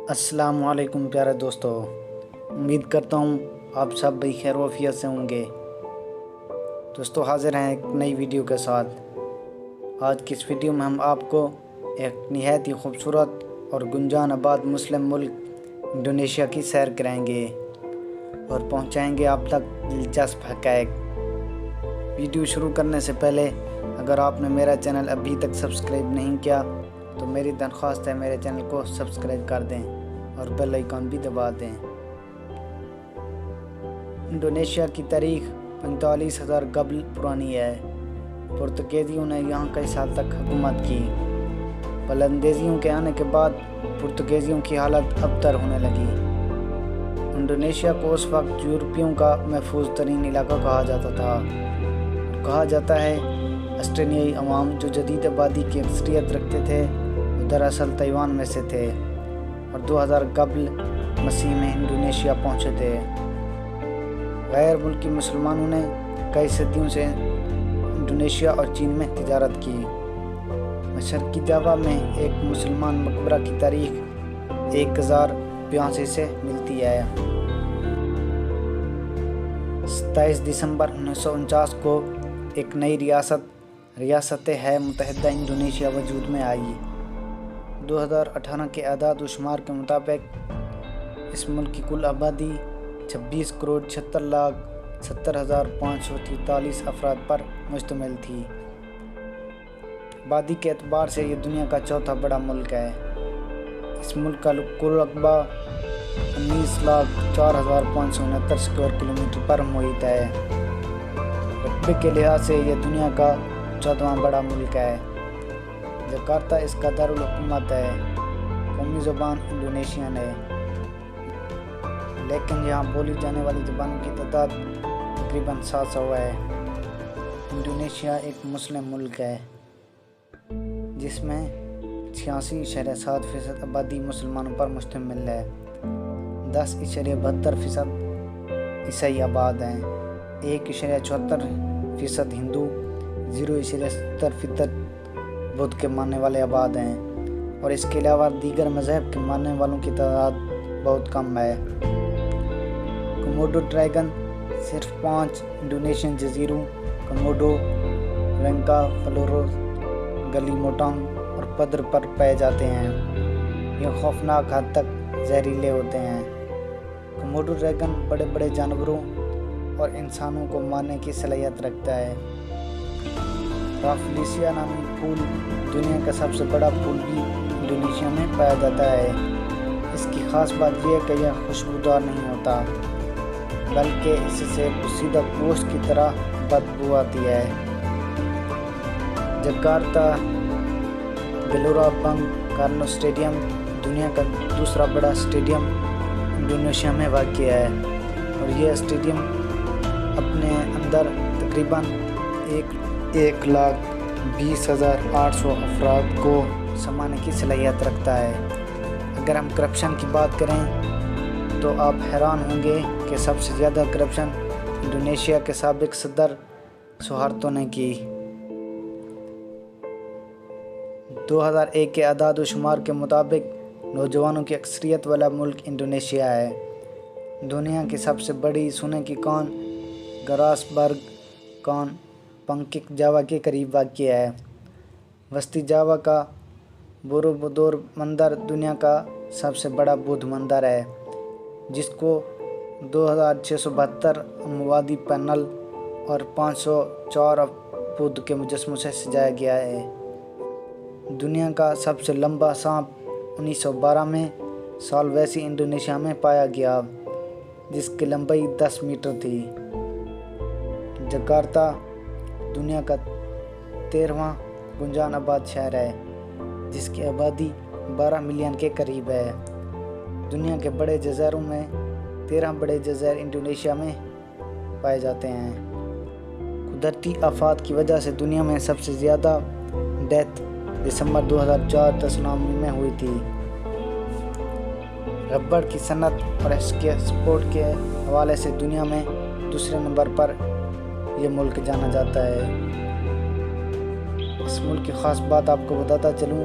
السلام علیکم پیارے دوستو، امید کرتا ہوں آپ سب بھائی خیر و عافیت سے ہوں گے۔ دوستو حاضر ہیں ایک نئی ویڈیو کے ساتھ۔ آج کی اس ویڈیو میں ہم آپ کو ایک نہایت ہی خوبصورت اور گنجان آباد مسلم ملک انڈونیشیا کی سیر کرائیں گے اور پہنچائیں گے آپ تک دلچسپ حقائق۔ ویڈیو شروع کرنے سے پہلے اگر آپ نے میرا چینل ابھی تک سبسکرائب نہیں کیا تو میری درخواست ہے میرے چینل کو سبسکرائب کر دیں اور بیل آئیکن بھی دبا دیں۔ انڈونیشیا کی تاریخ 45,000 قبل پرانی ہے۔ پرتگالیوں نے یہاں کئی سال تک حکومت کی۔ بلندیزیوں کے آنے کے بعد پرتگالیوں کی حالت ابتر ہونے لگی۔ انڈونیشیا کو اس وقت یورپیوں کا محفوظ ترین علاقہ کہا جاتا تھا۔ کہا جاتا ہے آسٹریلیائی عوام جو جدید آبادی کی اکثریت رکھتے تھے وہ دراصل تائیوان میں سے تھے اور 2000 قبل مسیح میں انڈونیشیا پہنچے تھے۔ غیر ملکی مسلمانوں نے کئی صدیوں سے انڈونیشیا اور چین میں تجارت کی۔ مشرقی جاوا میں ایک مسلمان مقبرہ کی تاریخ 1082 سے ملتی ہے۔ 27 دسمبر 1949 کو ایک نئی ریاست ہے متحدہ انڈونیشیا وجود میں آئی۔ 2018 کے اعداد و شمار کے مطابق اس ملک کی کل آبادی 26,76,70,543 افراد پر مشتمل تھی۔ آبادی کے اعتبار سے یہ دنیا کا چوتھا بڑا ملک ہے۔ اس ملک کا کل رقبہ 19,04,569 اسکوائر کلومیٹر پر محیط ہے۔ رقبے کے لحاظ سے یہ دنیا کا 14واں بڑا ملک ہے۔ جکارتا اس کا دارالحکومت ہے۔ قومی زبان انڈونیشین ہے، لیکن یہاں بولی جانے والی زبانوں کی تعداد تقریباً 700 ہے۔ انڈونیشیا ایک مسلم ملک ہے جس میں 86.7% آبادی مسلمانوں پر مشتمل ہے۔ 10.72% عیسائی آباد ہیں، 1.74% ہندو، 0.70% بدھ کے ماننے والے آباد ہیں، اور اس کے علاوہ دیگر مذہب کے ماننے والوں کی تعداد بہت کم ہے۔ کوموڈو ڈریگن صرف 5 انڈونیشین جزیروں کوموڈو، رنگا، فلورس، گلیمونٹانگ اور پدر پر پائے جاتے ہیں۔ یہ خوفناک حد تک زہریلے ہوتے ہیں۔ کوموڈو ڈریگن بڑے بڑے جانوروں اور انسانوں کو مارنے کی صلاحیت رکھتا ہے۔ رافلیسیا نامی پھول دنیا کا سب سے بڑا پھول بھی انڈونیشیا میں پایا جاتا ہے۔ اس کی خاص بات یہ ہے کہ یہ خوشبودار نہیں ہوتا، بلکہ اس سے پوسیدہ گوشت کی طرح بدبو آتی ہے۔ جکارتا گیلورا بنگ کارنو اسٹیڈیم دنیا کا دوسرا بڑا اسٹیڈیم انڈونیشیا میں واقع ہے، اور یہ اسٹیڈیم اپنے اندر تقریباً 1,20,800 افراد کو سمانے کی صلاحیت رکھتا ہے۔ اگر ہم کرپشن کی بات کریں تو آپ حیران ہوں گے کہ سب سے زیادہ کرپشن انڈونیشیا کے سابق صدر سوہارتو نے کی۔ 2001 کے اعداد و شمار کے مطابق نوجوانوں کی اکثریت والا ملک انڈونیشیا ہے۔ دنیا کی سب سے بڑی سونے کی کان گراسبرگ کان پنکک جاوا کے قریب واقع ہے۔ وسطی جاوا کا بوروبودور مندر دنیا کا سب سے بڑا بدھ مندر ہے، جس کو 2,672 اموادی پینل اور 504 بدھ کے مجسموں سے سجایا گیا ہے۔ دنیا کا سب سے لمبا سانپ 1912 میں سالویسی انڈونیشیا میں پایا گیا، جس کی لمبائی 10 میٹر تھی۔ جکارتا دنیا کا 13واں گنجان آباد شہر ہے، جس کی آبادی 12 ملین کے قریب ہے۔ دنیا کے بڑے جزیروں میں 13 بڑے جزائر انڈونیشیا میں پائے جاتے ہیں۔ قدرتی آفات کی وجہ سے دنیا میں سب سے زیادہ ڈیتھ دسمبر 2004 سونامی میں ہوئی تھی۔ ربڑ کی صنعت اور اس کے ایکسپورٹ کے حوالے سے دنیا میں دوسرے نمبر پر یہ ملک جانا جاتا ہے۔ اس ملک کی خاص بات آپ کو بتاتا چلوں